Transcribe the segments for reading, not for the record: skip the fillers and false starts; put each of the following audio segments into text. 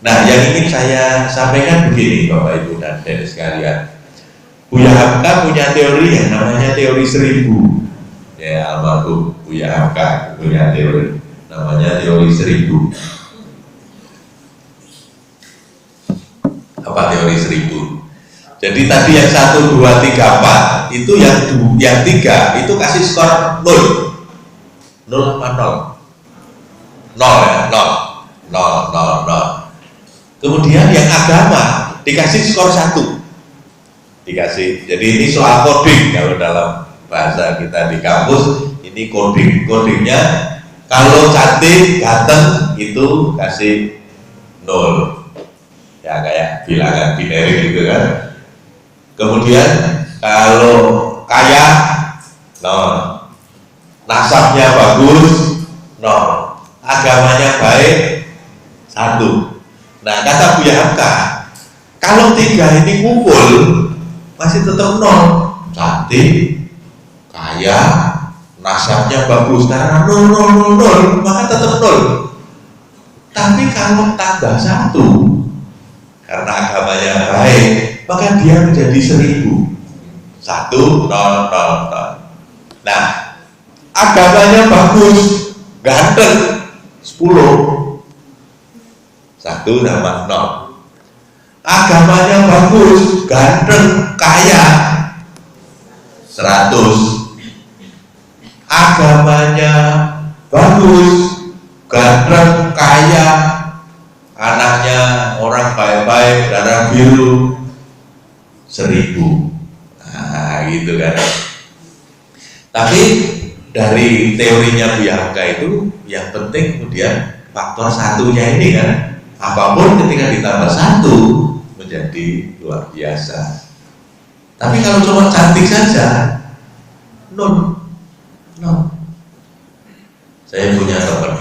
Nah, yang ingin saya sampaikan begini Bapak Ibu dan adik sekalian. Buya Hamka punya teori yang namanya teori 1000. Ya, almarhum Buya Hamka punya teori namanya teori 1000. Apa teori 1000? Jadi tadi yang 1, 2, 3, 4 itu yang 3 itu kasih skor 0. 0 apa 0? 0 ya, 0. Kemudian yang agama dikasih skor 1. Dikasih. Jadi ini soal coding kalau dalam bahasa kita di kampus, ini coding. Codingnya kalau cantik, ganteng itu kasih 0. Ya kayak bilangan binary gitu kan. Kemudian kalau kaya 0. Nasabnya bagus 0. Agamanya baik 1. Nah, kata Buya Hamka, kalau 3 ini kumpul masih tetap 0. Cantik, kaya, nasabnya bagus, karena 0, maka tetap 0. Tapi kalau tambah 1, karena agamanya baik, maka dia menjadi 1000. 1, 0. Nah, agamanya bagus, ganteng 10. 1 sama 0. Agamanya bagus, ganteng, kaya 100. Agamanya bagus, ganteng, kaya, anaknya orang baik-baik, darah biru 1000. Nah, gitu kan. Tapi dari teorinya Buya Hamka itu yang penting kemudian faktor 1-nya ini kan, apapun ketika ditambah 1 menjadi luar biasa. Tapi kalau cuma cantik saja 0. Saya punya teman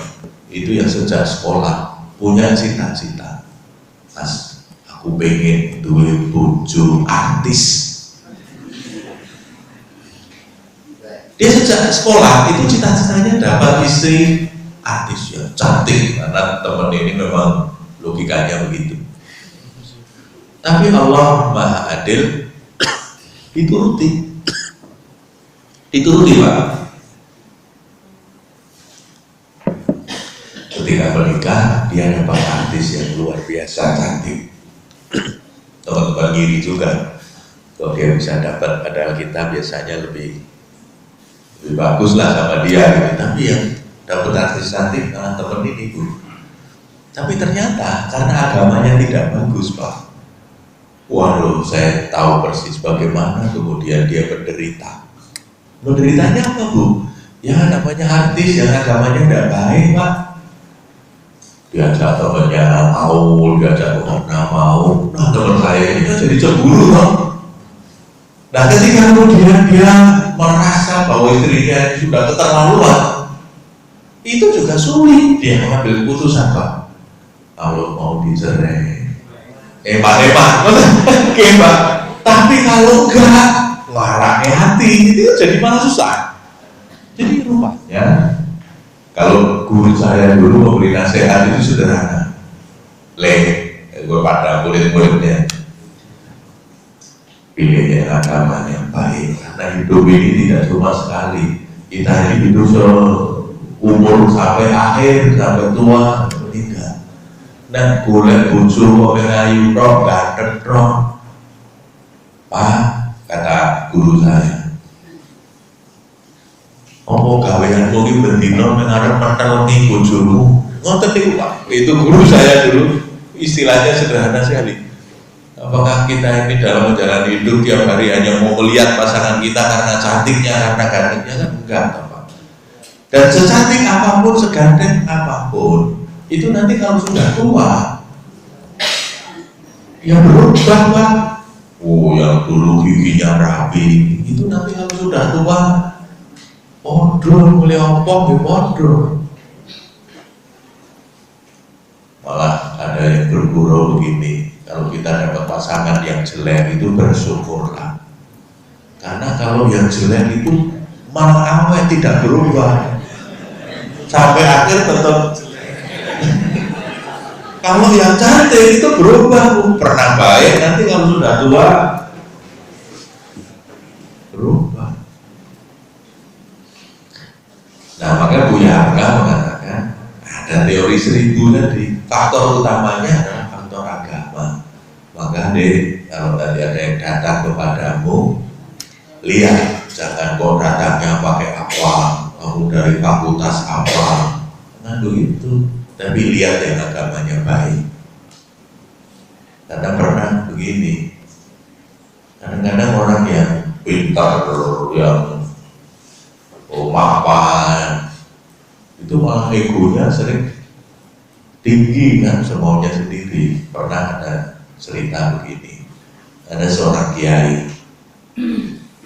itu yang sejak sekolah punya cita-cita, Mas, aku pengen duwe bojo artis. Dia sejak sekolah itu cita-citanya dapat istri artis yang cantik, karena teman ini memang logikanya begitu. Tapi Allah Maha Adil, dituruti Pak. Ketika menikah dia dapat artis yang luar biasa cantik. Teman-teman ngiri juga kalau dia bisa dapat, padahal kita biasanya lebih bagus lah sama dia gitu. Tapi yang dapat artis cantik malah teman ini Bu. Tapi ternyata karena agamanya tidak bagus Pak, waduh, saya tahu persis bagaimana kemudian dia menderita. Menderitanya apa Bu? Ya namanya artis yang agamanya tidak baik Pak. Diajak temannya mau, diajak temannya mau. Nah teman saya ini kan jadi cemburu Pak. Nah ketika kemudian dia merasa bahwa istrinya sudah keterlaluan, itu juga sulit dia mengambil keputusan Pak. Kalau mau dicerai, Pak, tapi kalau enggak, larangnya hati, itu jadi malah susah. Jadi rupanya, kalau guru saya dulu memberi nasihat itu sederhana. Gue pada murid-muridnya, pilih yang agama yang baik, karena hidup ini tidak cuma sekali. Kita hidup umur sampai akhir, sampai tua, meninggal. Dan boleh bojo kok ayu tok, ganteng tok. Pak, kata guru saya, opo gaweanmu iki bendina mengarep menteloni bojomu. Ngoten niku Pak. Itu guru saya dulu, istilahnya sederhana sekali. Apakah kita ini dalam menjalani hidup tiap hari hanya mau melihat pasangan kita karena cantiknya, karena gantengnya? Kan enggak Pak. Dan secantik apapun, seganteng apapun, itu nanti kalau sudah tua ya berubah Pak. Oh yang dulu giginya rapi itu nanti kalau sudah tua podol, mulai ompong ya podol. Malah ada yang bergurau begini, kalau kita dapat pasangan yang jelek itu bersyukurlah, karena kalau yang jelek itu malah awet tidak berubah sampai akhir tetap. Kalau yang cantik itu berubah, pernah baik, nanti kalau sudah tua berubah. Nah, maka Buya Hamka mengatakan ada teori 1000 tadi. Faktor utamanya adalah faktor agama. Maka kalau tadi ada yang datang kepadamu, lihat, jangan kau datangnya pakai apa, kamu dari fakultas apa, nah begitu. Tapi lihat yang agamanya baik. Karena pernah begini, kadang-kadang orang yang pintar, yang mapan, itu malah egonya sering tinggi kan, semaunya sendiri. Pernah ada cerita begini, ada seorang kiai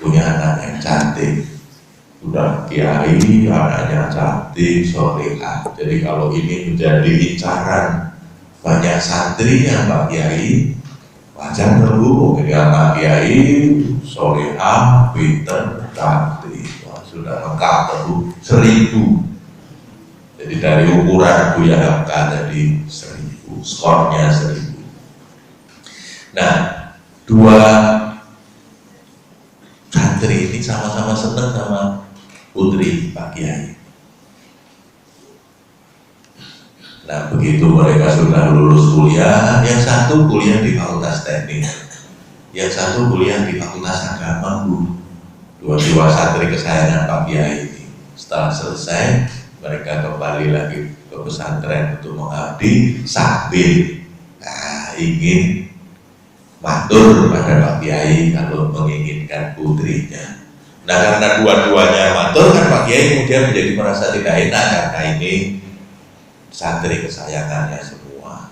punya anak yang cantik, udah kiai, anaknya cantik, solehah. Jadi kalau ini menjadi incaran banyak santrinya Pak Kiai, wajar dulu. Jadi anak kiai solehah, pinter, cantik, sudah lengkap dulu 1000. Jadi dari ukuran Buya Hamka tadi 1000, skornya 1000. Nah, dua santri ini sama-sama senang sama putri Pak Kiai. Nah, begitu mereka sudah lulus kuliah, yang satu kuliah di Fakultas Teknik, yang satu kuliah di Fakultas Agama, Bu. Dua santri kesayangan Pak Kiai ini. Setelah selesai, mereka kembali lagi ke pesantren untuk mengabdi sambil ingin matur pada Pak Kiai kalau menginginkan putrinya. Nah, karena dua-duanya matur kan Pak Kiai kemudian menjadi merasa tidak enak karena ini santri kesayangannya semua.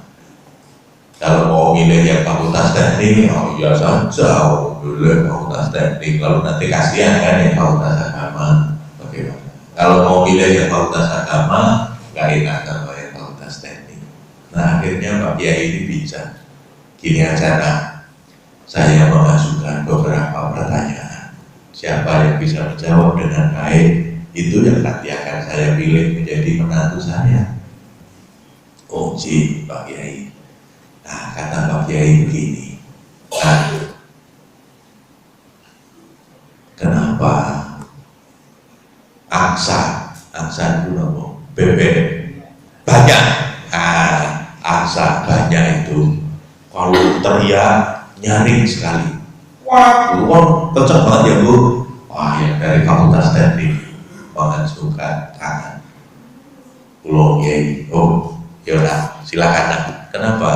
Kalau mau milih yang Fakultas Teknik, oh iya saja, boleh Fakultas Teknik. Lalu nanti kasihan kan yang Fakultas Agama, bagaimana? Kalau mau milih yang Fakultas Agama, nggak enak kalau yang Fakultas Teknik. Nah, akhirnya Pak Kiai ini bijak. Gini aja, nah, saya mengajukan beberapa pertanyaan. Siapa yang bisa menjawab dengan baik, itu yang nanti akan saya pilih menjadi menantu saya. Oh, Pak Kiai. Nah, kata Pak Kiai begini. Nah, kenapa angsa itu apa? Bebek banyak. Angsa banyak itu kalau teriak nyaring sekali. Wah, kenceng banget ya Bu. Wah, yang dari Fakultas Teknik mengajukan tangan. Pulau Kiai. Oh, yaudah, silakan. Nah, kenapa?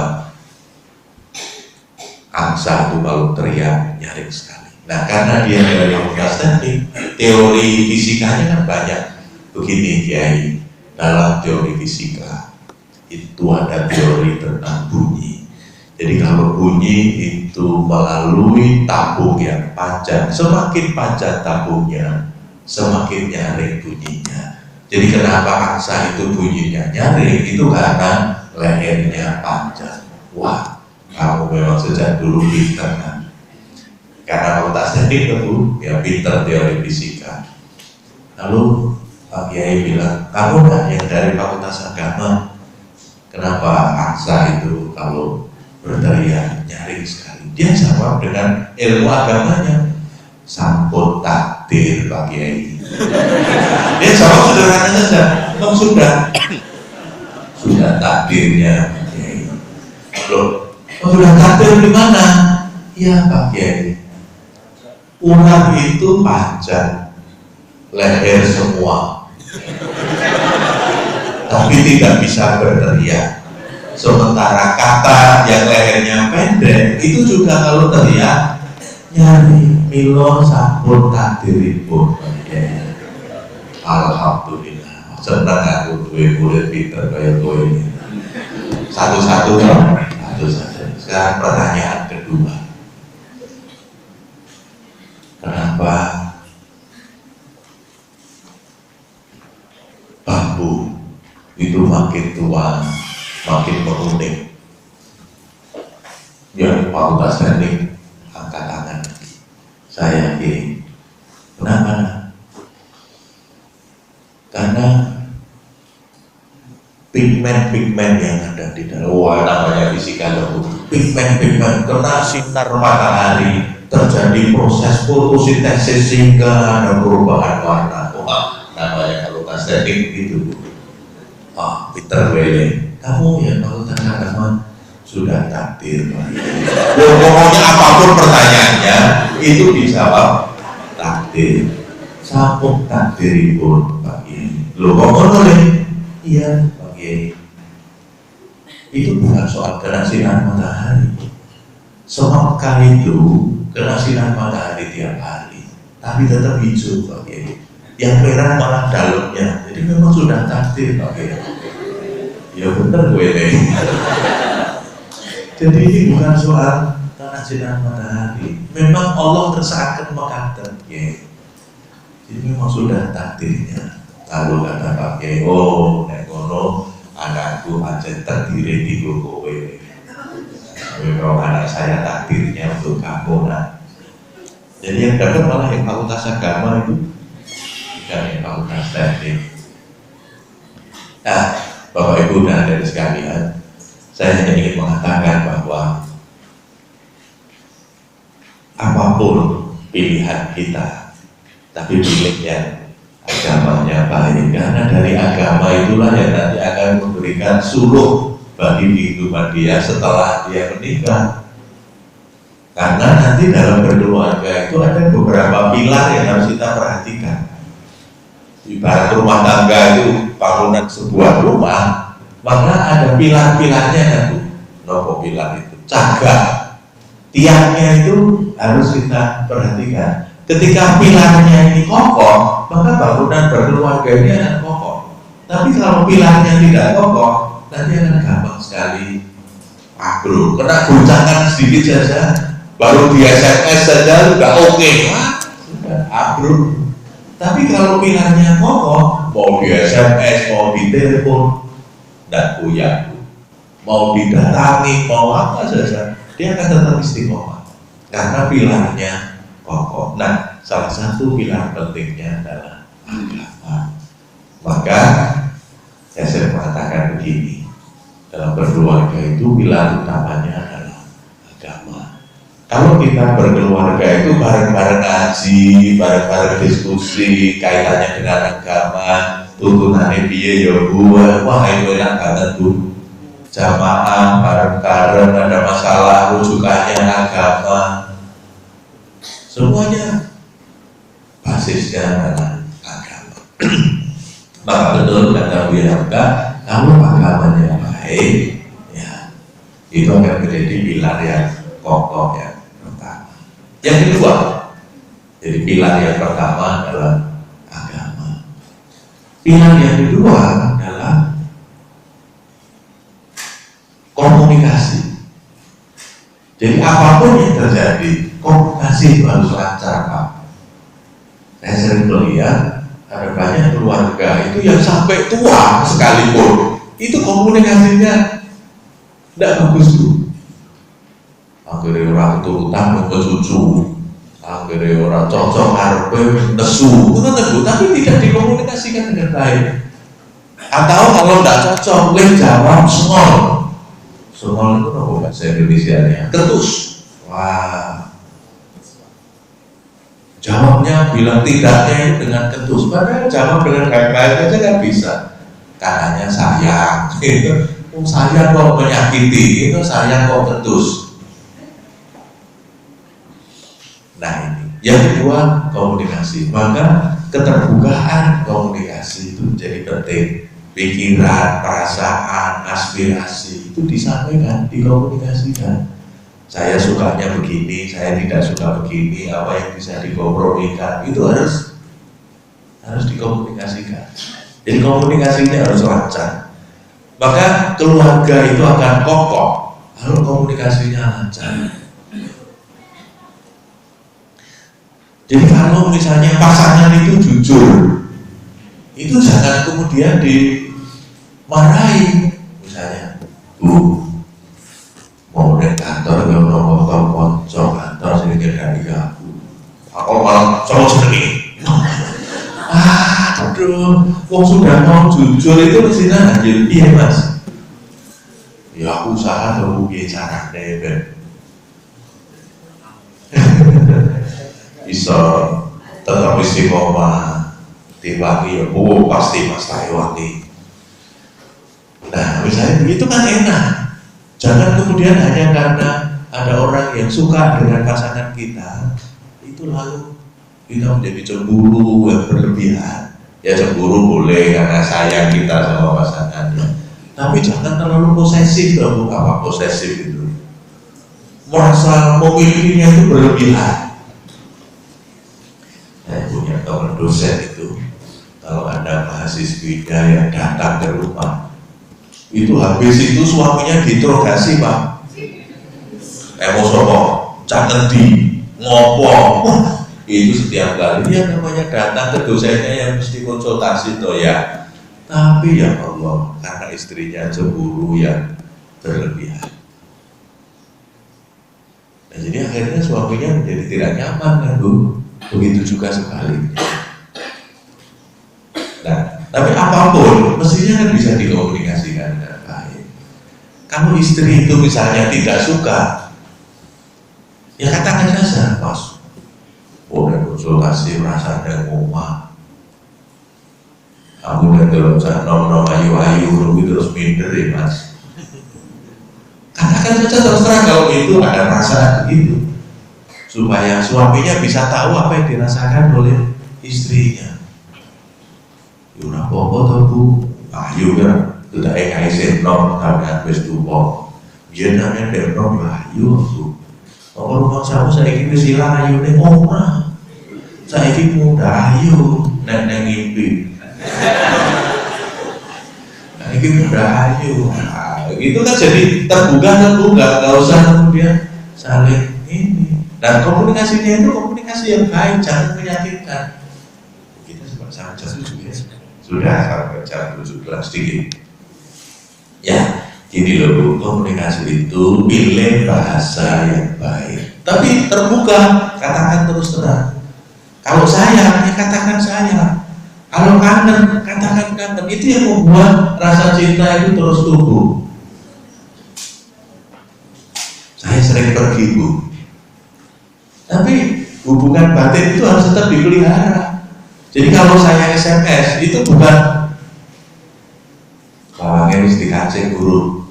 Angsa itu kalau teriak nyaring sekali. Nah, karena dia dari Fakultas Teknik, teori fisikanya kan banyak. Begini Kiai, dalam teori fisika itu ada teori tentang bunyi. Jadi kalau bunyi itu melalui tabung yang panjang, semakin panjang tabungnya, semakin nyaring bunyinya. Jadi kenapa angsa itu bunyinya nyaring? Itu karena lehernya panjang. Wah, kamu memang sejak dulu pinter kan? Karena Fakultas Teknik itu ya pinter teori fisika. Lalu Pak Kiai bilang, kamu nggak yang dari Fakultas Agama? Kenapa angsa itu kalau berteriak nyaring sekali? Dia jawab dengan ilmu agamanya. Sampun takdir Pak Kiai. Dia jawab sederhana saja. Oh, sudah takdirnya Pak Kiai. Loh, sudah takdir di mana? Iya Pak Kiai. Ular itu panjang, leher semua, tapi tidak bisa berteriak. Sementara kata yang lehernya pendek itu juga kalau teriak nyari. Milo sampun takdiripun. Alhamdulillah, senang aku duwe murid pinter kaya kowe ini. Satu-satu dong. Satu-satu. Sekarang pertanyaan kedua. Kenapa bambu itu makin tua makin menguning? Yang Fakultas Teknik angkat tangan. Saya yakin. Kenapa? Karena pigmen-pigmen yang ada di di dalam namanya fisika itu pigmen kena sinar matahari terjadi proses fotosintesis sehingga ada perubahan warna. Wah, namanya fakultas teknik gitu. Peter Wele, kamu ya fakultas agama sudah takdir. Pokoknya apapun pertanyaannya itu dijawab takdir. Sampun takdiripun Pak Kiai. Loh kok ngono le? Iya Pak Kiai. Itu bukan soal kena sinar matahari. Semangka itu kena sinar matahari tiap hari, tapi tetap hijau Pak Kiai. Yang merah malah dalamnya. Jadi memang sudah takdir Pak Kiai. Ya bener gue deh. Jadi ini bukan soal kena sinar matahari. Memang Allah tersaakan mengatakan Kiai. Jadi memang sudah takdirnya. Lalu kata Pak Kiai, oh nek ngono anakku aja terdiri di kowe. Kalau anak saya takdirnya untuk kamu nah. Jadi yang dapat malah yang fakultas agama itu bukan yang fakultas teknik. Nah, Bapak Ibu dan adik sekalian, saya hanya ingin mengatakan bahwa apapun pilihan kita, tapi pilih yang agamanya baik, karena dari agama itulah yang nanti akan memberikan suluh bagi kehidupan dia setelah dia menikah. Karena nanti dalam berkeluarga itu ada beberapa pilar yang harus kita perhatikan. Ibarat rumah tangga itu bangunan sebuah rumah, maka ada pilar-pilarnya kan Bu. Nopo pilar itu, cagar tiangnya itu harus kita perhatikan. Ketika pilarnya ini kokoh, maka bangunan berkeluarga ini akan kokoh. Tapi kalau pilarnya tidak kokoh, nanti akan gampang sekali bro, kena guncangan sedikit saja, baru di SMS saja sudah oke, sudah bro. Tapi kalau pilarnya kokoh, mau di SMS, mau di telepon, dan goyang, mau didatangi, mau apa saja, dia akan tetap istiqomah karena pilarnya kokoh. Nah, salah satu pilar pentingnya adalah agama. Maka saya mengatakan begini, dalam berkeluarga itu pilar utamanya adalah agama. Kalau kita berkeluarga itu bareng-bareng ngaji, bareng-bareng diskusi kaitannya dengan agama, tuntunannya piye ya Bu, wah itu enak banget Bu. Jamaah bareng-bareng, ada masalah rujukannya agama, semuanya basisnya adalah agama. Maka betul kata Bu Yarka, kalau agamanya baik, ya itu akan menjadi pilar yang kokoh yang pertama. Yang kedua, jadi pilar yang pertama adalah agama. Pilar yang kedua adalah komunikasi. Jadi apapun yang terjadi, komunikasi itu harus lancar Pak. Saya sering melihat ada banyak keluarga itu yang sampai tua sekalipun itu komunikasinya tidak bagus Bu. Akhirnya orang keturutan ke cucu, akhirnya orang cocok harpe nesu, itu kan Bu, tapi tidak dikomunikasikan dengan baik. Atau kalau tidak cocok, boleh jawab small. Small itu apa bahasa Indonesia-nya? Ketus. Wah. Jawabnya bilang tidaknya itu dengan ketus, padahal jawab dengan baik-baik aja kan bisa. Katanya sayang, itu sayang kok menyakiti, itu sayang kok ketus. Nah ini, yang kedua komunikasi. Maka keterbukaan komunikasi itu menjadi penting. Pikiran, perasaan, aspirasi itu disampaikan, dikomunikasikan. Saya sukanya begini, saya tidak suka begini, apa yang bisa dikompromikan itu harus dikomunikasikan. Jadi komunikasinya harus lancar. Maka keluarga itu akan kokoh kalau komunikasinya lancar. Jadi kalau misalnya pasangan itu jujur, itu jangan kemudian dimarahi. Misalnya, Bu, mau naik kantor ya nopo konco kantor sini dari aku malah cowok sendiri. Aduh, kok sudah mau jujur itu mestinya hadir iya Mas. rasane ben iso tetap istiqomah diwangi ya, pasti Mas wangi. Nah misalnya begitu kan enak. Jangan kemudian hanya karena ada orang yang suka dengan pasangan kita itu lalu kita menjadi cemburu yang berlebihan. Ya cemburu boleh karena sayang kita sama pasangannya, tapi jangan terlalu posesif dong. Apa posesif itu? Merasa memilikinya itu berlebihan. Saya punya teman dosen itu, kalau ada mahasiswinya yang datang ke rumah, itu habis itu suaminya diinterogasi, Pak. Emosopo, cangendi, ngopo. Itu setiap kali dia namanya datang ke dosennya yang mesti konsultasi toh ya. Tapi ya Allah, karena istrinya cemburu yang berlebihan. Nah, jadi akhirnya suaminya menjadi tidak nyaman kan Bu. Begitu juga sebaliknya. Nah, tapi apapun mestinya kan bisa dikomunikasikan dengan baik. Kalau istri itu misalnya tidak suka, ya katakan saja, Mas. Udah konsultasi rasanya ngomong. Aku udah terus nom ayu-ayu terus minder ya Mas. Katakan saja terus terang kalau itu ada perasaan begitu, supaya suaminya bisa tahu apa yang dirasakan oleh istrinya. Yura popo toh Bu, ayu kan, tidak ekaisen nom karena wis tuwa. Biar namanya denom ayu Bu. Kalau rumah saya ini silang ayu nih ora. Saya ini muda ayu neng ngimpi. Saya ini muda ayu. Nah, itu kan jadi terbuka, nggak usah kemudian saling ini. Dan komunikasinya itu komunikasi yang baik, jangan menyakitkan. Kita sama jam 7 ya. Sudah sampai jam 17 sedikit. Ya. Gini loh Bu, komunikasi itu pilih bahasa yang baik, tapi terbuka, katakan terus terang. Kalau sayang, ya katakan sayang. Kalau kangen, katakan kangen. Itu yang membuat rasa cinta itu terus tumbuh. Saya sering pergi Bu, tapi hubungan batin itu harus tetap dipelihara. Jadi kalau saya SMS, itu bukan bawangnya mesti dikaceng guru.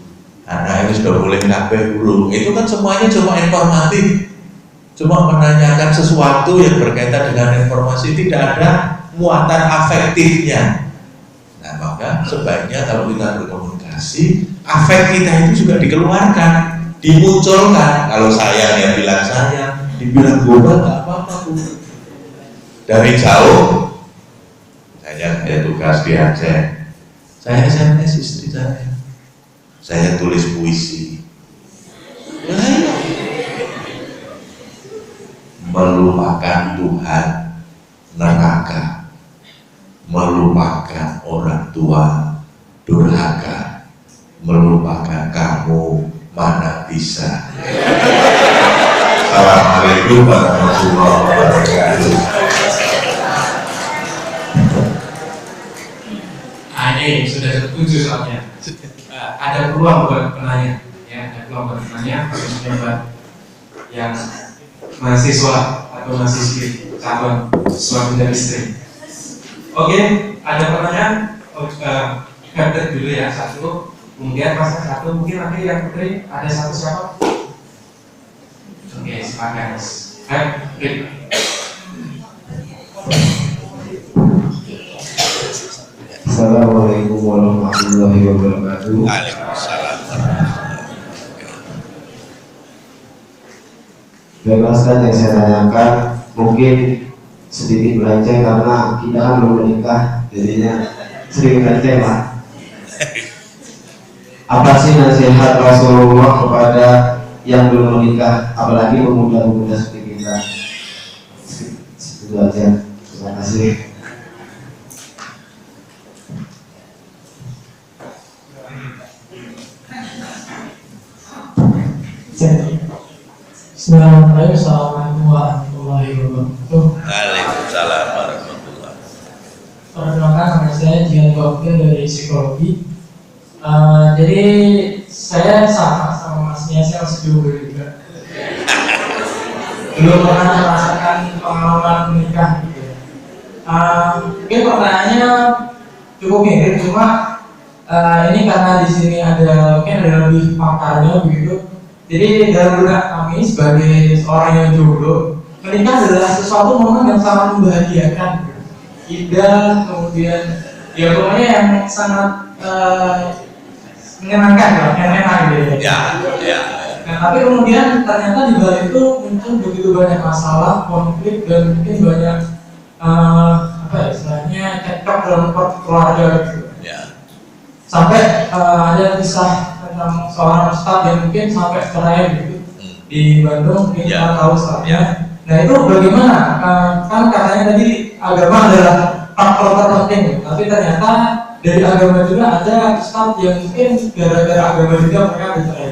Anak ini sudah boleh kabeh guru. Itu kan semuanya cuma informatif, cuma menanyakan sesuatu yang berkaitan dengan informasi, tidak ada muatan afektifnya. Nah maka sebaiknya kalau kita berkomunikasi, afek kita itu juga dikeluarkan, dimunculkan. Kalau saya yang bilang saya, dibilang gombal nggak apa-apa Bu. Dari jauh, saya tugas di Aceh, saya SMS istri saya tulis puisi. Melupakan Tuhan, neraka, melupakan orang tua, durhaka, melupakan kamu, mana bisa. Assalamualaikum warahmatullahi wabarakatuh. Ini sudah setuju soalnya. Ada peluang buat penanya, ya, ada peluang buat penanya, khususnya buat yang mahasiswa atau mahasiswi calon suami dan istri. Oke, ada pertanyaan? Kapten dulu ya, satu, kemudian pasang satu, mungkin nanti yang putri ada satu siapa? Oke, silakan. Assalamualaikum warahmatullahi wabarakatuh. Waalaikumsalam. Bebaskan yang saya tanyakan mungkin sedikit melenceng karena kita kan belum menikah, jadinya sering melenceng Pak. Apa sih nasihat Rasulullah kepada yang belum menikah, apalagi pemuda-pemuda seperti kita? Itu aja. Terima kasih. Bismillahirrahmanirrahim. Assalamualaikum warahmatullahi wabarakatuh. Waalaikumsalam warahmatullahi wabarakatuh. Perkenalkan, nama saya Jihan Gokil dari psikologi. Jadi saya sama Mas pastinya saya masih jomblo juga. Belum pernah merasakan pengalaman menikah gitu. Mungkin pertanyaannya cukup mirip, cuma ini karena di sini ada mungkin ada lebih pakarnya begitu. Jadi dalam benak kami sebagai seorang yang jomblo, menikah adalah sesuatu momen yang sangat membahagiakan, indah, kemudian ya pokoknya yang sangat menyenangkan lah, yang enak gitu ya. Nah, tapi kemudian ternyata di balik itu muncul begitu banyak masalah, konflik, dan mungkin banyak apa ya istilahnya cekcok dalam keluarga gitu. Sampai ada kisah tentang seorang ustadz yang mungkin sampai cerai gitu di Bandung, mungkin kita tahu ustadznya. Nah itu bagaimana? Kan katanya tadi agama adalah faktor terpenting, tapi ternyata dari agama juga ada ustadz yang mungkin gara-gara agama juga mereka bercerai.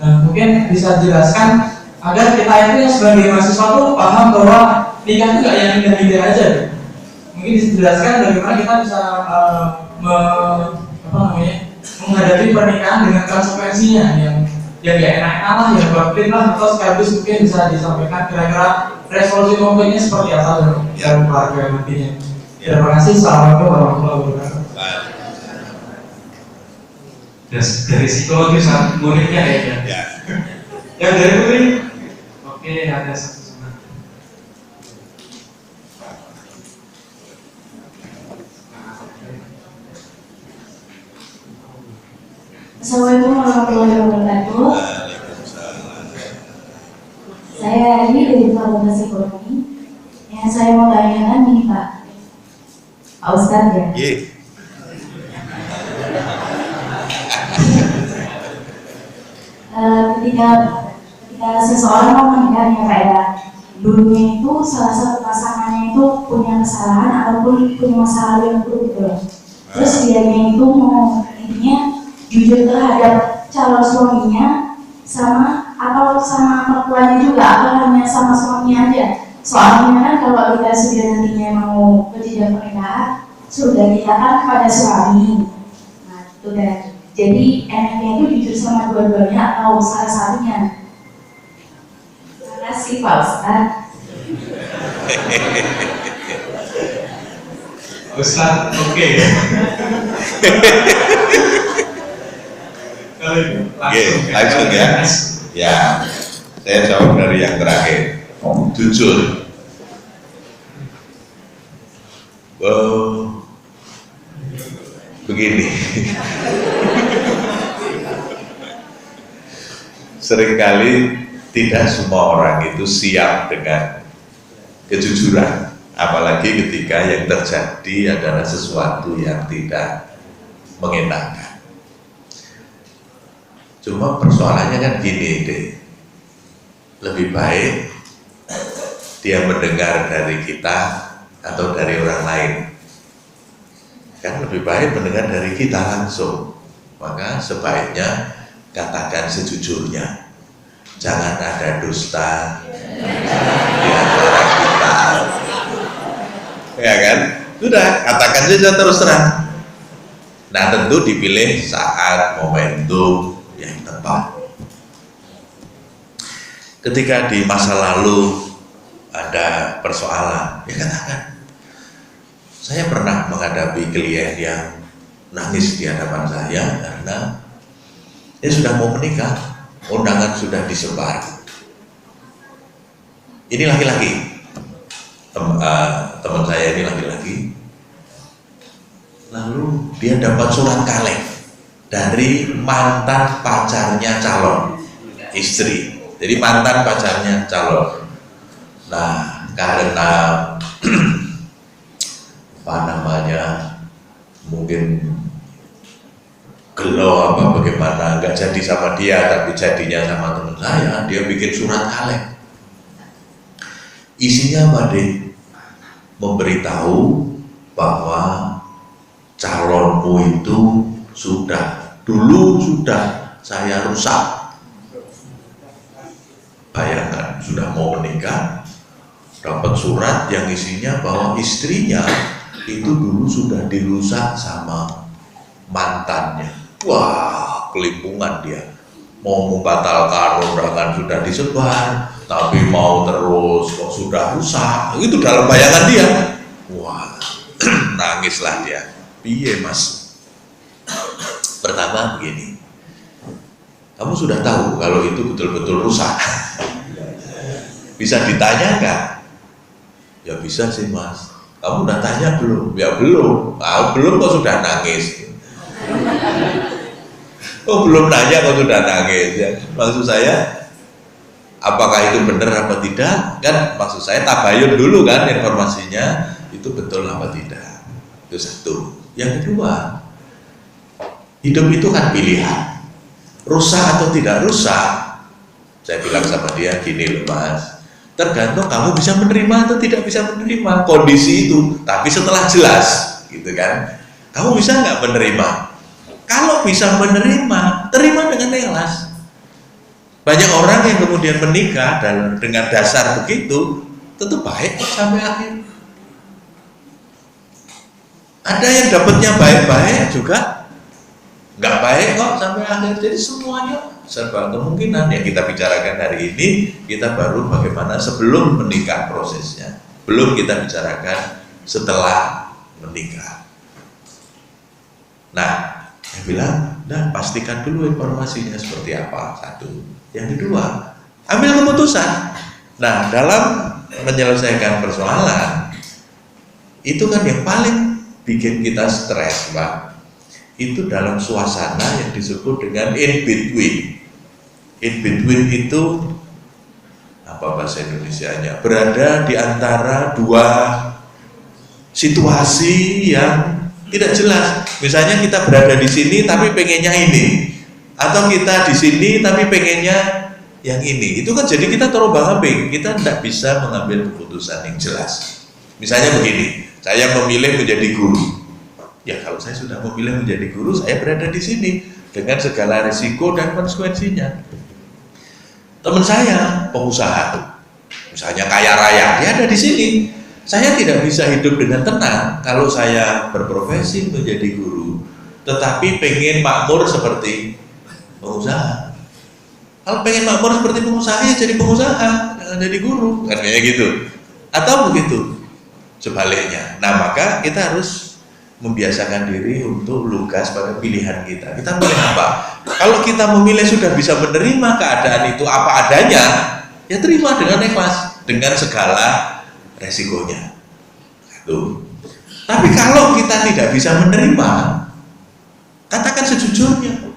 Nah mungkin bisa dijelaskan agar kita itu sebagai mahasiswa tuh paham bahwa nikah itu nggak yang indah-indah aja. Mungkin dijelaskan bagaimana kita bisa menghadapi pernikahan dengan konsekuensinya yang gak enak-enak lah, yang konflik lah, atau sekaligus mungkin bisa disampaikan kira-kira resolusi konfliknya seperti apa dalam keluarga nantinya. Terima kasih. Assalamualaikum warahmatullahi wabarakatuh. Dari psikologi saat muridnya ya. Yang dari Putri? Oke, ada satu sama. Assalamualaikum warahmatullahi wabarakatuh. Saya Ari dari Fakultas Ekonomi. Yang saya mau tanyakan ini Pak Ustadz ya. Ketika seseorang mau menikah ya Pak ya, dulunya itu salah satu pasangannya itu punya kesalahan ataupun punya masalah yang buruk gitu. Terus dianya itu mau intinya jujur terhadap calon suaminya sama atau sama mertuanya juga, atau hanya sama suaminya aja. Soalnya kan kalau kita sudah nantinya mau ke jenjang pernikahan, sudah kita kan kepada suami. Nah itu kan. Jadi enaknya itu jujur sama dua-duanya atau salah satunya. Terima kasih Pak Ustadz. Ustadz, oke. Langsung ya. Ya, saya jawab dari yang terakhir. Jujur. Begini. Seringkali tidak semua orang itu siap dengan kejujuran, apalagi ketika yang terjadi adalah sesuatu yang tidak mengenakan. Cuma persoalannya kan gini deh, lebih baik dia mendengar dari kita atau dari orang lain. Kan lebih baik mendengar dari kita langsung. Maka sebaiknya katakan sejujurnya, jangan ada dusta di antara kita, ya kan? Sudah, katakan saja terus terang. Nah tentu dipilih saat momentum yang tepat. Ketika di masa lalu ada persoalan, ya katakan. Saya pernah menghadapi klien yang nangis di hadapan saya karena dia sudah mau menikah, undangan sudah disebar. Ini laki-laki, teman saya ini laki-laki. Lalu dia dapat surat kaleng dari mantan pacarnya calon istri. Jadi mantan pacarnya calon. Nah, karena mungkin gelo apa bagaimana, nggak jadi sama dia tapi jadinya sama teman saya, dia bikin surat kaleng. Isinya apa deh? Memberitahu bahwa calonmu itu dulu sudah saya rusak. Bayangkan, sudah mau menikah dapat surat yang isinya bahwa istrinya itu dulu sudah dirusak sama mantannya. Wah, kelimpungan dia. mau membatalkan undangan sudah disebar, tapi mau terus kok sudah rusak, itu dalam bayangan dia. Wah, nangislah dia. Piye mas? Pertama begini, kamu sudah tahu kalau itu betul-betul rusak. Bisa ditanya nggak? Ya bisa sih mas. Kamu udah tanya belum? Ya belum. Belum kok sudah nangis. Oh belum nanya kok sudah nangis ya. Maksud saya, apakah itu benar apa tidak? Kan maksud saya tabayun dulu kan informasinya, itu betul apa tidak. Itu satu. Yang kedua, hidup itu kan pilihan. Rusak atau tidak rusak, saya bilang sama dia gini loh mas, tergantung kamu bisa menerima atau tidak bisa menerima kondisi itu. Tapi setelah jelas gitu kan, kamu bisa nggak menerima? Kalau bisa menerima, terima dengan ikhlas. Banyak orang yang kemudian menikah dan dengan dasar begitu, tentu baik sampai akhir. Ada yang dapatnya baik-baik juga nggak baik kok sampai akhir. Jadi semuanya serba kemungkinan. Yang kita bicarakan hari ini, kita baru bagaimana sebelum menikah prosesnya, belum kita bicarakan setelah menikah. Nah, saya bilang, nah pastikan dulu informasinya seperti apa, satu. Yang kedua, ambil keputusan. Nah, dalam menyelesaikan persoalan, itu kan yang paling bikin kita stres, Pak. Itu dalam suasana yang disebut dengan in between. In between itu, apa bahasa Indonesianya? Berada di antara dua situasi yang tidak jelas. Misalnya kita berada di sini tapi pengennya ini, atau kita di sini tapi pengennya yang ini. Itu kan jadi kita terombang-ambing, kita tidak bisa mengambil keputusan yang jelas. Misalnya begini, saya memilih menjadi guru. Ya kalau saya sudah memilih menjadi guru, saya berada di sini dengan segala risiko dan konsekuensinya. Teman saya pengusaha, misalnya kaya raya, dia ada di sini. Saya tidak bisa hidup dengan tenang kalau saya berprofesi menjadi guru, tetapi pengen makmur seperti pengusaha. Kalau pengen makmur seperti pengusaha, ya jadi pengusaha, jangan jadi guru, kan kayak gitu. Atau begitu, sebaliknya. Nah maka kita harus membiasakan diri untuk lugas pada pilihan kita. Kita pilih apa? Kalau kita memilih sudah bisa menerima keadaan itu apa adanya, ya terima dengan ikhlas, dengan segala resikonya. Satu. Tapi kalau kita tidak bisa menerima, katakan sejujurnya,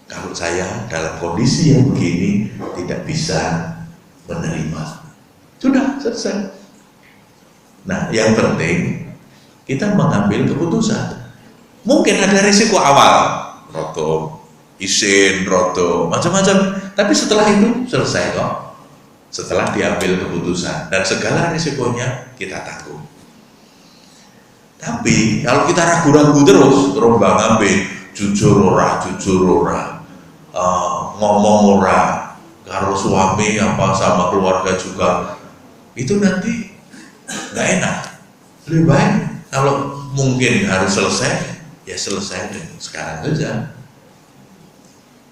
kalau saya dalam kondisi yang begini tidak bisa menerima, sudah selesai. Nah, yang penting kita mengambil keputusan. Mungkin ada risiko awal, roto, isin, roto, macam-macam. Tapi setelah itu selesai kok. Setelah diambil keputusan dan segala risikonya kita tanggung. Tapi kalau kita ragu-ragu terus, terombang-ambing, jujur ora, ngomong ora, karo suami apa sama keluarga juga, itu nanti nggak enak. Lebih baik kalau mungkin harus selesai, ya selesai sekarang saja.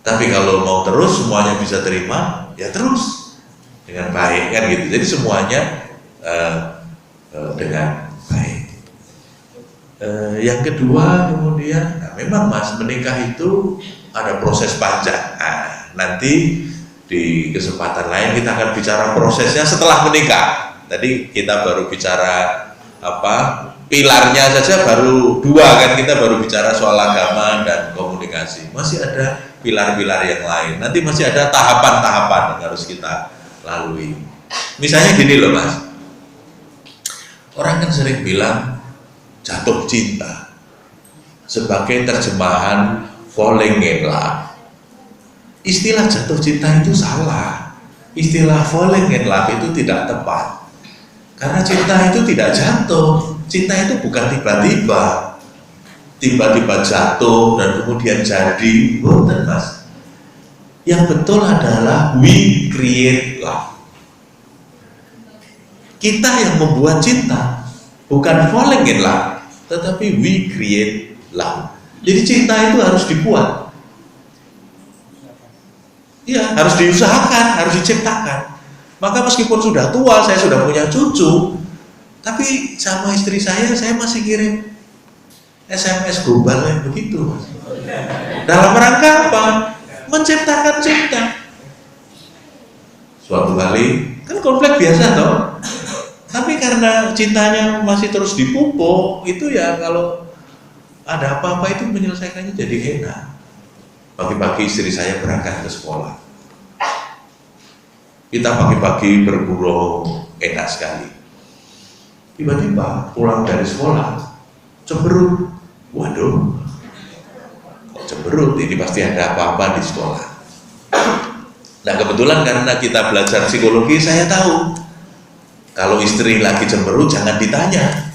Tapi kalau mau terus semuanya bisa terima, ya terus dengan baik kan gitu. Jadi semuanya dengan baik. Yang kedua kemudian, nah, memang mas menikah itu ada proses panjang. Nah, nanti di kesempatan lain kita akan bicara prosesnya setelah menikah. Tadi kita baru bicara apa pilarnya saja baru dua kan, kita baru bicara soal agama dan komunikasi. Masih ada pilar-pilar yang lain. Nanti masih ada tahapan-tahapan yang harus kita lalui. Misalnya gini loh mas, orang kan sering bilang jatuh cinta sebagai terjemahan falling in love. Istilah jatuh cinta itu salah. Istilah falling in love itu tidak tepat. Karena cinta itu tidak jatuh. Cinta itu bukan tiba-tiba jatuh dan kemudian jadi. Bukan mas. Yang betul adalah we create love. Kita yang membuat cinta, bukan falling in love, tetapi we create love. Jadi cinta itu harus dibuat. Iya, harus diusahakan, harus diciptakan. Maka meskipun sudah tua, saya sudah punya cucu, tapi sama istri saya masih kirim SMS global yang begitu. Dalam rangka apa? Menciptakan cinta. Suatu kali, kan konflik biasa toh. Tapi karena cintanya masih terus dipupuk, itu ya kalau ada apa-apa itu menyelesaikannya jadi enak. Pagi-pagi istri saya berangkat ke sekolah. Kita pagi-pagi berburu enak sekali. Tiba-tiba pulang dari sekolah, cemberut. Waduh, kok cemberut? Ini pasti ada apa-apa di sekolah. Nah kebetulan karena kita belajar psikologi, saya tahu kalau istri lagi cemberut jangan ditanya.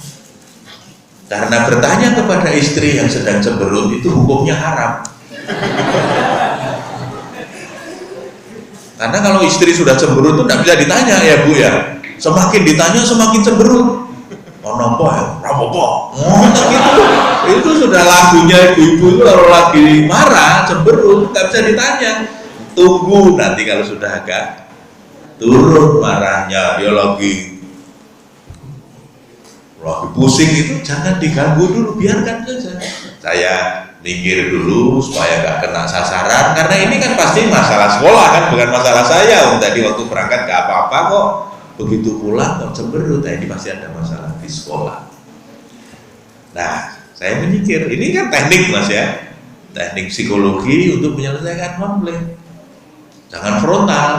Karena bertanya kepada istri yang sedang cemberut itu hukumnya haram. Karena kalau istri sudah cemberut itu tidak bisa ditanya ya Bu ya. Semakin ditanya semakin cemberut. Oh nopo ya, rapopo. Gitu. Itu sudah lagunya ibu-ibu itu kalau lagi marah cemberut tidak bisa ditanya. Tunggu nanti kalau sudah agak turun marahnya, dia lagi pusing itu jangan diganggu dulu, biarkan saja. Saya minggir dulu supaya gak kena sasaran, karena ini kan pasti masalah sekolah kan, bukan masalah saya. Tadi waktu berangkat gak apa-apa kok, begitu pulang kok cemberut. Nah ini pasti ada masalah di sekolah. Nah saya menyikir, ini kan teknik Mas ya, teknik psikologi untuk menyelesaikan konflik. Jangan frontal.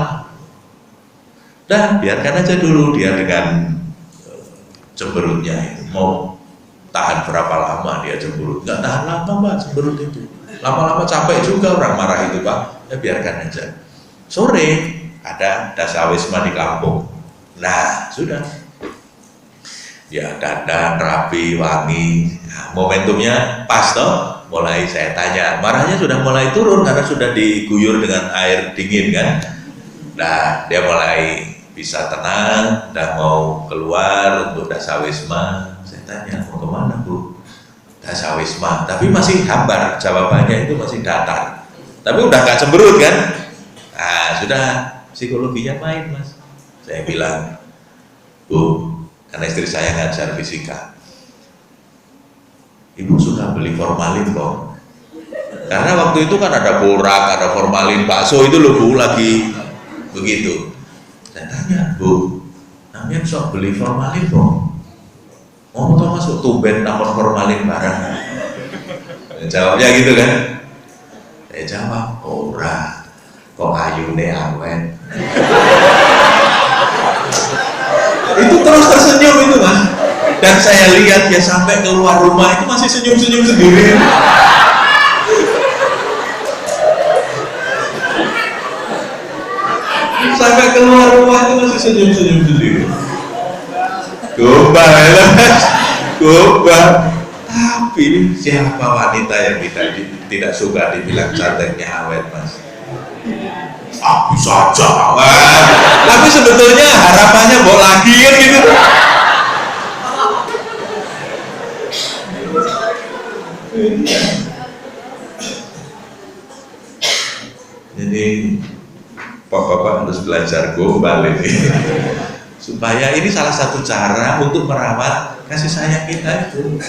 Dan biarkan aja dulu dia dengan cemberutnya itu. Mau tahan berapa lama dia cemberut? Nggak tahan lama Mbak cemberut itu. Lama-lama capek juga orang marah itu Pak. Ya biarkan aja. Sore ada dasawisma di kampung. Nah sudah. Ya dandan rapi wangi. Nah, momentumnya pas toh. Mulai saya tanya, marahnya sudah mulai turun karena sudah diguyur dengan air dingin kan. Nah dia mulai bisa tenang, udah mau keluar untuk dasawisma. Saya tanya, mau kemana Bu? Dasawisma, tapi masih hambar, jawabannya itu masih datar. Tapi udah gak cemberut kan? Nah sudah, psikologinya main Mas. Saya bilang, Bu, karena istri saya ngajar fisika, Ibu suka beli formalin kok. Karena waktu itu kan ada borak, ada formalin, bakso itu loh Bu lagi begitu. Saya tanya, Bu, namanya sok beli formalin kok. Mau tau masuk tumben namun formalin barang. Jawabnya gitu kan. Saya jawab, ora, kok ayune awet. Itu terus tersenyum itu Mas. Dan saya lihat dia sampai keluar rumah itu masih senyum-senyum sendiri. Sampai keluar rumah itu masih senyum-senyum sendiri. Gombal ya Mas, gombal. Tapi siapa wanita yang tidak suka dibilang cantiknya awet Mas? Bisa aja. Tapi sebetulnya harapannya bawa lagi kan gitu. Jadi bapak-bapak harus belajar gombal ini supaya ini salah satu cara untuk merawat kasih sayang kita itu.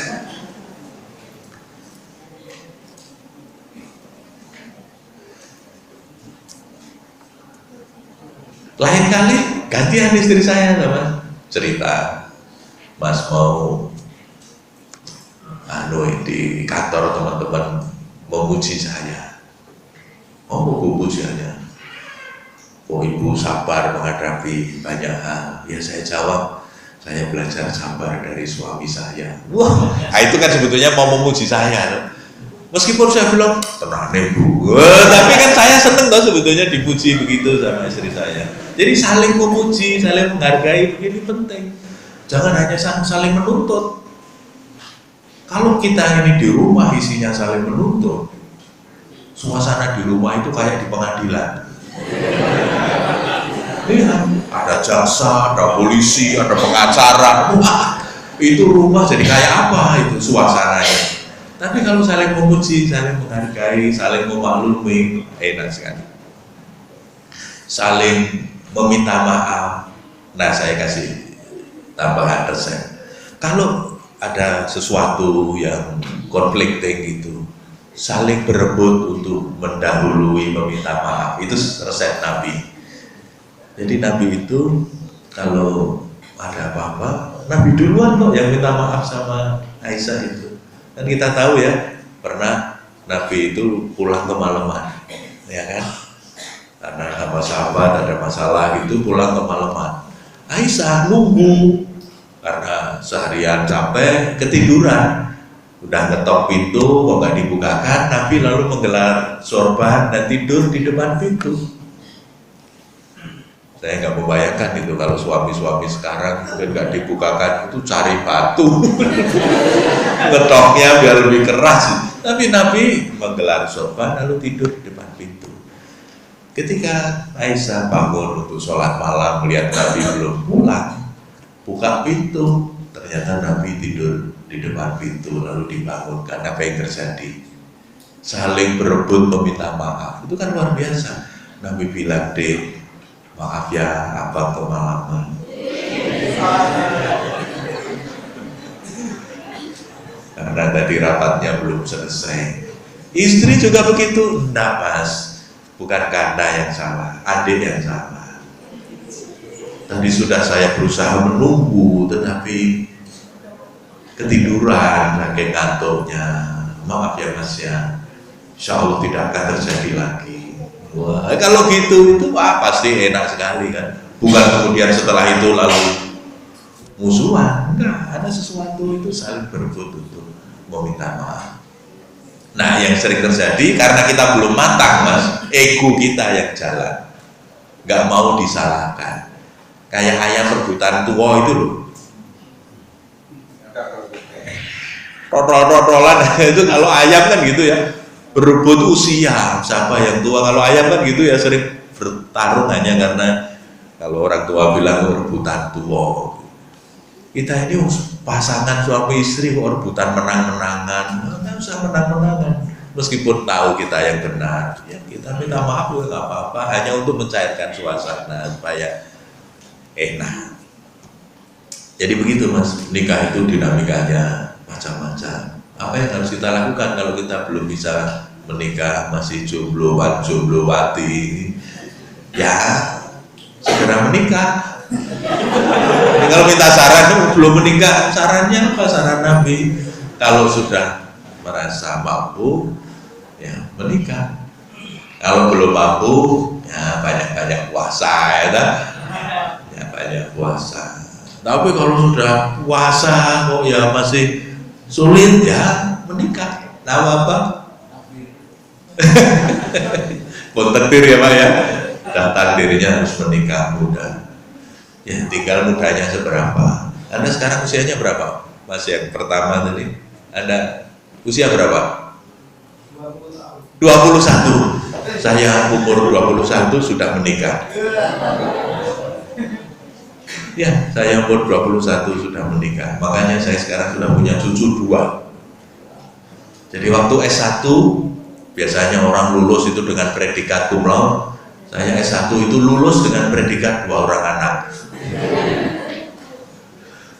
Lain kali gantian istri saya Mas cerita, Mas mau di kantor teman-teman memuji saya. Oh pujiannya. Oh ibu sabar menghadapi banyak hal. Ya saya jawab, saya belajar sabar dari suami saya. Wah, nah itu kan sebetulnya mau memuji saya. Meskipun saya bilang tenang nih Bu, tapi kan saya seneng loh sebetulnya dipuji begitu sama istri saya. Jadi saling memuji, saling menghargai begini penting. Jangan hanya saling menuntut. Kalau kita ini di rumah isinya saling menuntut, suasana di rumah itu kayak di pengadilan. Ada jaksa, ada polisi, ada pengacara. Wah, itu rumah jadi kayak apa itu suasananya. Tapi kalau saling memuji, saling menghargai, saling memaklumi, enak sekali. saling meminta maaf. Nah, saya kasih tambahan resep. Kalau ada sesuatu yang conflicting gitu, saling berebut untuk mendahului meminta maaf, itu resep Nabi. Jadi Nabi itu kalau ada apa-apa, Nabi duluan kok yang minta maaf sama Aisyah itu. Kan kita tahu ya, pernah Nabi itu pulang kemalaman, ya kan? Karena sama sahabat ada masalah gitu, pulang kemalaman. Aisyah nunggu karena seharian capek, ketiduran. Udah ngetok pintu, kok nggak dibukakan, Nabi lalu menggelar sorban dan tidur di depan pintu. Saya nggak membayangkan itu kalau suami-suami sekarang nggak dibukakan itu cari batu, ngetoknya biar lebih keras. Tapi Nabi menggelar sorban lalu tidur di depan pintu. Ketika Aisyah bangun untuk sholat malam melihat Nabi belum pulang, buka pintu, ternyata Nabi tidur di depan pintu lalu dibangunkan. Apa yang terjadi? Saling berebut meminta maaf. Itu kan luar biasa. Nabi bilang, "Dek, maaf ya, abang kemalaman." Karena tadi rapatnya belum selesai. Istri juga begitu. Nah mas, bukan Kanda yang salah, adik yang salah. Tadi sudah saya berusaha menunggu, tetapi ketiduran, saking ngantuknya. Maaf ya mas ya, insya Allah tidak akan terjadi lagi. Wah, kalau gitu itu pasti enak sekali kan. Bukan kemudian setelah itu lalu musuhan. Enggak, ada sesuatu itu saling berebut untuk meminta maaf. Nah, yang sering terjadi karena kita belum matang mas, ego kita yang jalan, nggak mau disalahkan. Kayak ayam rebutan tua itu loh. Rotol-rotolan itu kalau ayam kan gitu ya, berebut usia siapa yang tua. Kalau ayam kan gitu ya, sering bertarung hanya karena kalau orang tua bilang rebutan tua. Kita ini pasangan suami istri kok rebutan menang-menangan, nggak usah menang-menangan. Meskipun tahu kita yang benar, ya kita minta maaf juga nggak apa-apa, hanya untuk mencairkan suasana supaya enak. Jadi begitu mas, nikah itu dinamikanya macam-macam. Apa yang harus kita lakukan kalau kita belum bisa menikah, masih jombloan, jomblowati, ya segera menikah. Kalau minta saran, belum menikah, sarannya apa? Saran Nabi, kalau sudah merasa mampu, ya menikah. Kalau belum mampu, ya banyak-banyak puasa, ya banyak puasa. Tapi kalau sudah puasa kok ya masih sulit, ya menikah. Tahu apa? Pun takdir ya Pak ya. Dan takdirnya harus menikah muda. Ya tinggal mudanya seberapa. Anda sekarang usianya berapa? Mas yang pertama tadi. Anda usia berapa? 21. Saya umur 21 sudah menikah. Ya, saya umur 21 sudah menikah. Makanya saya sekarang sudah punya cucu 2. Jadi waktu S1 biasanya orang lulus itu dengan predikat cum laude. Saya S1 itu lulus dengan predikat 2 orang anak.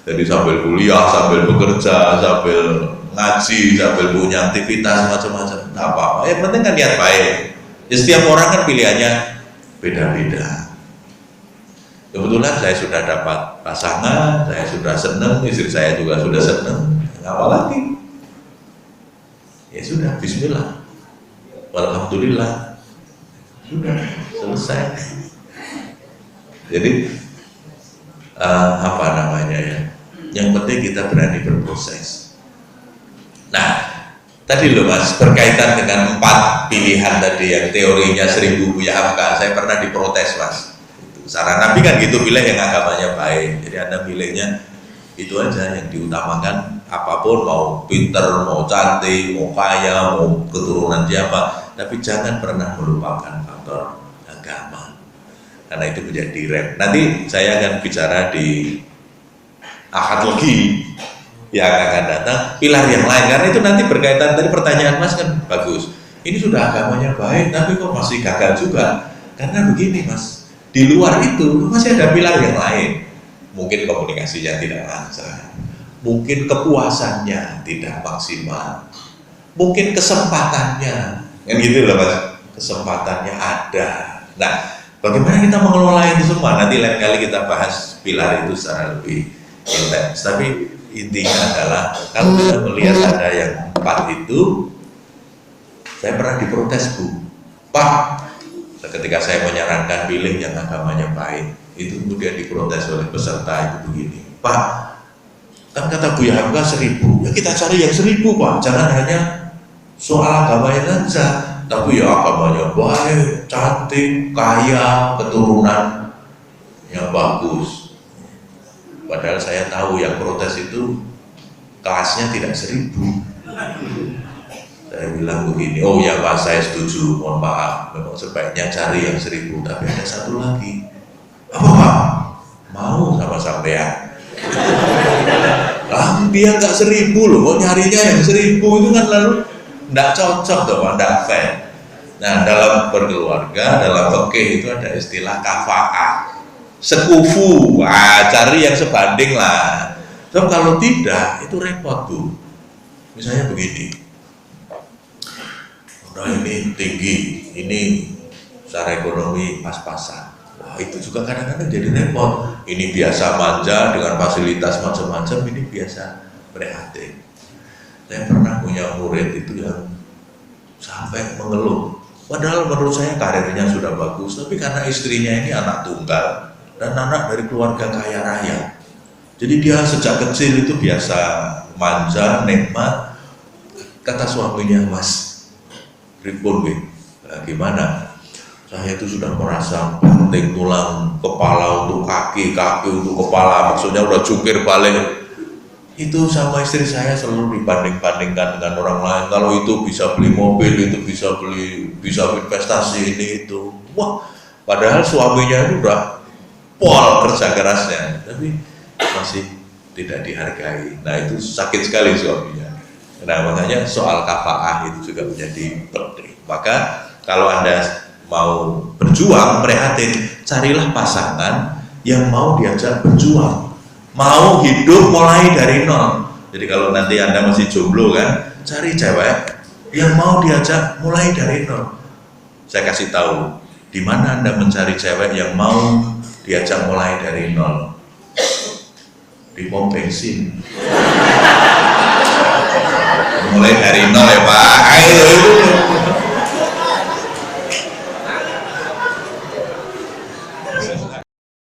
Jadi sambil kuliah, sambil bekerja, sambil ngaji, sambil punya aktivitas macam-macam, tak apa-apa. Yang penting kan niat baik. Ya, setiap orang kan pilihannya beda-beda. Kebetulan saya sudah dapat pasangan, saya sudah senang, istri saya juga sudah senang. Apa lagi? Ya sudah, bismillah. Alhamdulillah. Sudah selesai. Jadi apa namanya ya? Yang penting kita berani berproses. Nah, tadi loh mas, berkaitan dengan 4 pilihan tadi yang teorinya 1000 Buya Hamka, saya pernah diprotes mas. Saran Nabi kan gitu, pilih yang agamanya baik. Jadi Anda pilihnya itu aja yang diutamakan, apapun, mau pinter, mau cantik, mau kaya, mau keturunan siapa, tapi jangan pernah melupakan faktor agama, karena itu menjadi rem. Nanti saya akan bicara di Ahad lagi yang akan datang, pilar yang lain, karena itu nanti berkaitan. Tadi pertanyaan mas kan bagus, ini sudah agamanya baik tapi kok masih gagal juga. Karena begini Mas, di luar itu masih ada pilar yang lain. Mungkin komunikasinya tidak lancar, mungkin kepuasannya tidak maksimal, mungkin kesempatannya, kan gitu loh Mas, kesempatannya ada. Nah, bagaimana kita mengelola itu semua? Nanti lain kali kita bahas pilar itu secara lebih intens. Tapi intinya adalah kalau kita melihat ada yang 4 itu, saya pernah diprotes Bu, Pak, ketika saya menyarankan pilih yang agamanya baik, itu kemudian diprotes oleh peserta itu begini, Pak, kan kata Buya Hamka 1000, ya kita cari yang 1000 Pak, jangan hanya soal agamanya saja, tapi ya agamanya baik, cantik, kaya, keturunan yang bagus. Padahal saya tahu yang protes itu kelasnya tidak 1000. Saya bilang begini, oh ya Pak, saya setuju, mohon maaf, memang sebaiknya cari yang 1000, tapi ada satu lagi. Apa Pak? Mau sama sampean? Lah dia nggak 1000 loh, kok nyarinya yang 1000 itu kan lalu nggak cocok tuh Pak, nggak fair. Nah dalam berkeluarga, dalam fikih itu ada istilah kafa'ah, sekufu, cari yang sebanding lah. So kalau tidak itu repot Bu. Misalnya begini. Nah ini tinggi, ini secara ekonomi pas-pasan. Wah itu juga kadang-kadang jadi repot. Ini biasa manja dengan fasilitas macam-macam, ini biasa prihatin. Saya pernah punya murid itu yang sampai mengeluh. Padahal menurut saya karirnya sudah bagus, tapi karena istrinya ini anak tunggal dan anak dari keluarga kaya raya. Jadi dia sejak kecil itu biasa manja, nikmat. Kata suaminya, Mas, pripun gimana? Saya itu sudah merasa banting tulang kepala untuk kaki, kaki untuk kepala, maksudnya udah jungkir balik. Itu sama istri saya selalu dibanding-bandingkan dengan orang lain. Kalau itu bisa beli mobil, itu bisa investasi ini itu. Wah, padahal suaminya itu udah pol kerja kerasnya, tapi masih tidak dihargai. Nah itu sakit sekali suaminya. Nah makanya soal kafa'ah itu juga menjadi penting. Maka kalau Anda mau berjuang, prihatin, carilah pasangan yang mau diajak berjuang, mau hidup mulai dari nol. Jadi kalau nanti Anda masih jomblo kan, cari cewek yang mau diajak mulai dari nol. Saya kasih tahu, di mana Anda mencari cewek yang mau diajak mulai dari nol? Di pom bensin. Mulai dari nol ya Pak. Ayo.